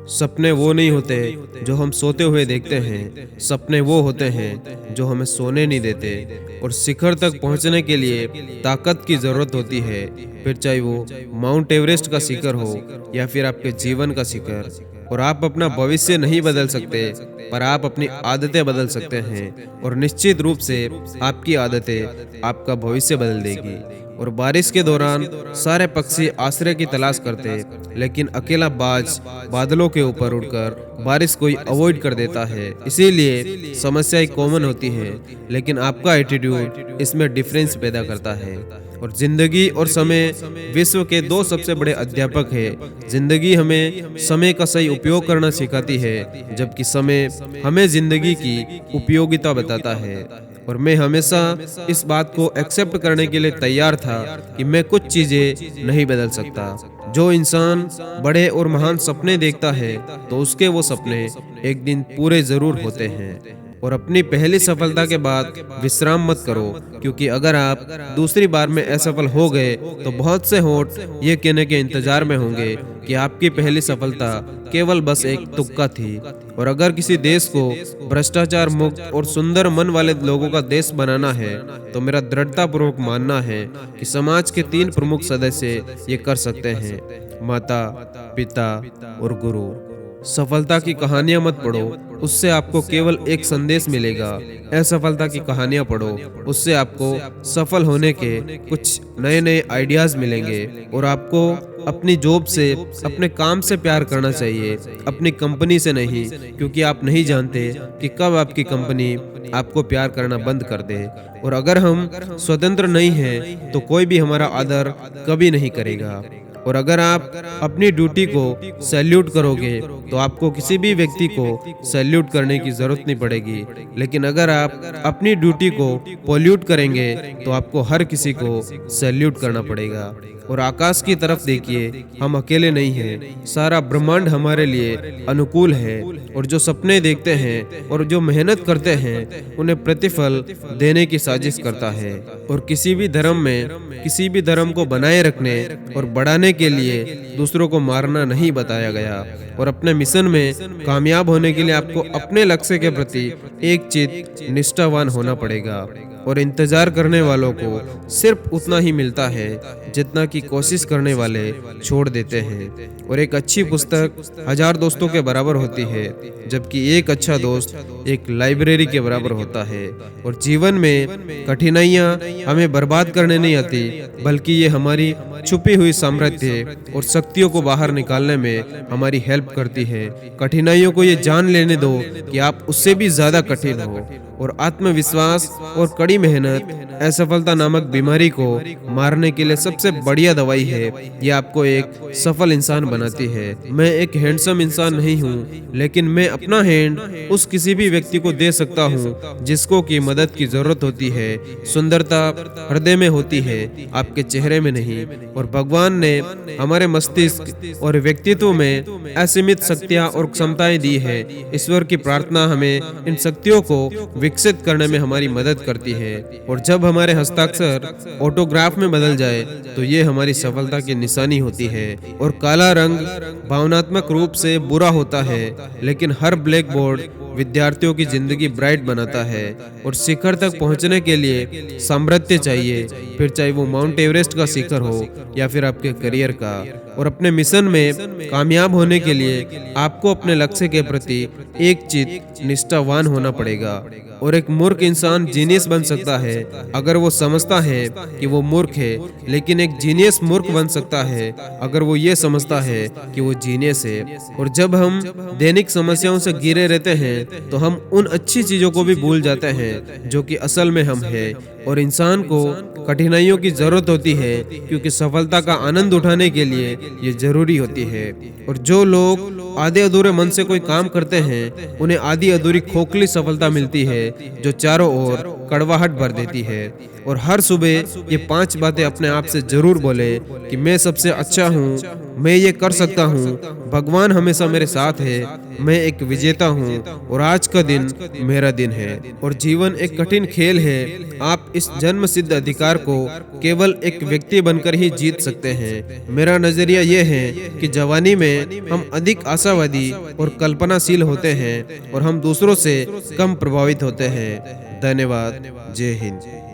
सपने वो नहीं होते जो हम सोते हुए देखते हैं, सपने वो होते हैं जो हमें सोने नहीं देते। और शिखर तक पहुंचने के लिए ताकत की ज़रूरत होती है, फिर चाहे वो माउंट एवरेस्ट का शिखर हो या फिर आपके जीवन का शिखर। और आप अपना भविष्य नहीं बदल सकते, पर आप अपनी आदतें बदल सकते हैं, और निश्चित रूप से आपकी आदतें आपका भविष्य बदल देगी। और बारिश के दौरान सारे पक्षी आश्रय की तलाश करते, लेकिन अकेला बाज बादलों के ऊपर उड़कर बारिश को अवॉइड कर देता है। इसीलिए समस्याएं कॉमन होती है, लेकिन आपका एटीट्यूड इसमें डिफरेंस पैदा करता है। और जिंदगी और समय विश्व के दो सबसे बड़े अध्यापक है। जिंदगी हमें समय का सही उपयोग करना सिखाती है, जबकि समय हमें जिंदगी की उपयोगिता बताता है। और मैं हमेशा इस बात को एक्सेप्ट करने के लिए तैयार था कि मैं कुछ चीजें नहीं बदल सकता। जो इंसान बड़े और महान सपने देखता है, तो उसके वो सपने एक दिन पूरे जरूर होते हैं। और अपनी पहली सफलता के बाद विश्राम मत करो, क्योंकि अगर आप दूसरी बार में असफल हो गए तो बहुत से होठ ये कहने के इंतजार में होंगे कि आपकी पहली सफलता केवल बस एक तुक्का थी। और अगर किसी देश को भ्रष्टाचार मुक्त और सुंदर मन वाले लोगों का देश बनाना है, तो मेरा दृढ़तापूर्वक मानना है कि समाज के 3 प्रमुख सदस्य ये कर सकते हैं: माता, पिता और गुरु। सफलता की कहानियां मत पढ़ो, उससे आपको केवल एक संदेश मिलेगा। असफलता की कहानियां पढ़ो, उससे आपको सफल होने के कुछ नए नए आइडियाज मिलेंगे। और आपको अपनी जॉब से, अपने काम से प्यार करना चाहिए, अपनी कंपनी से नहीं, क्योंकि आप नहीं जानते कि कब आपकी कंपनी आपको प्यार करना बंद कर दे। और अगर हम स्वतंत्र नहीं हैं, तो कोई भी हमारा आदर कभी नहीं करेगा। और अगर आप अपनी ड्यूटी को सैल्यूट करोगे, तो आपको किसी भी व्यक्ति को सैल्यूट करने की जरूरत नहीं पड़ेगी। लेकिन अगर आप अपनी ड्यूटी को पोल्यूट करेंगे, तो आपको हर किसी को सैल्यूट करना पड़ेगा। और आकाश की तरफ देखिए, हम अकेले नहीं हैं, सारा ब्रह्मांड हमारे लिए अनुकूल है। और जो सपने देखते हैं और जो मेहनत करते हैं, उन्हें प्रतिफल देने की साजिश करता है। और किसी भी धर्म को बनाए रखने और बढ़ाने के लिए दूसरों को मारना नहीं बताया गया। और अपने मिशन में कामयाब होने के लिए आपको अपने लक्ष्य के प्रति एक चित निष्ठावान होना पड़ेगा। और इंतजार करने वालों को सिर्फ उतना ही मिलता है जितना कि कोशिश करने वाले छोड़ देते हैं। और एक अच्छी पुस्तक 1000 दोस्तों के बराबर होती है, जबकि एक अच्छा दोस्त एक लाइब्रेरी के बराबर होता है। और जीवन में कठिनाइयां हमें बर्बाद करने नहीं आती, बल्कि ये हमारी छुपी हुई सामर्थ्य और शक्तियों को बाहर निकालने में हमारी हेल्प करती है। कठिनाइयों को ये जान लेने दो कि आप उससे भी ज्यादा कठिन हो। और आत्मविश्वास और कड़ी मेहनत असफलता नामक बीमारी को मारने के लिए सबसे बढ़िया दवाई है। ये आपको एक सफल इंसान बनाती है। मैं एक हैंडसम इंसान नहीं हूँ, लेकिन मैं अपना हैंड उस किसी भी व्यक्ति को दे सकता हूँ जिसको की मदद की जरूरत होती है। सुंदरता हृदय में होती है, आपके चेहरे में नहीं। और भगवान ने हमारे मस्तिष्क और व्यक्तित्व में असीमित शक्तियाँ और क्षमताएं दी है। ईश्वर की प्रार्थना हमें इन शक्तियों को विकसित करने में हमारी मदद करती है। और जब हमारे हस्ताक्षर ऑटोग्राफ में बदल जाए, तो ये हमारी सफलता की निशानी होती है। और काला रंग भावनात्मक रूप से बुरा होता है, लेकिन हर ब्लैक बोर्ड विद्यार्थियों की जिंदगी ब्राइट बनाता है। और शिखर तक पहुंचने के लिए सामर्थ्य चाहिए, फिर चाहे वो माउंट एवरेस्ट का शिखर हो या फिर आपके करियर का। और अपने मिशन में कामयाब होने के लिए आपको अपने लक्ष्य के प्रति एक चित निष्ठावान होना पड़ेगा। और एक मूर्ख इंसान जीनियस बन सकता है अगर वो समझता है कि वो मूर्ख है, लेकिन एक जीनियस मूर्ख बन सकता है अगर वो ये समझता है कि वो जीनियस है। और जब हम दैनिक समस्याओं से घिरे रहते हैं, तो हम उन अच्छी चीजों को भी भूल जाते हैं जो कि असल में हम हैं। और इंसान को कठिनाइयों की जरूरत होती है, क्योंकि सफलता का आनंद उठाने के लिए ये जरूरी होती है। और जो लोग आधे अधूरे मन से कोई काम करते हैं, उन्हें आधी अधूरी खोखली सफलता मिलती है, जो चारों ओर कड़वाहट भर देती है। और हर सुबह ये 5 बातें अपने आप से जरूर बोले कि मैं सबसे अच्छा हूँ, मैं ये कर सकता हूँ, भगवान हमेशा मेरे साथ है, मैं एक विजेता हूँ और आज का दिन मेरा दिन है। और जीवन एक कठिन खेल है, आप इस जन्म सिद्ध अधिकार को केवल एक व्यक्ति बनकर ही जीत सकते हैं। मेरा नजरिया ये है कि जवानी में हम अधिक आशावादी और कल्पनाशील होते हैं और हम दूसरों से कम प्रभावित होते हैं। धन्यवाद। जय हिंद।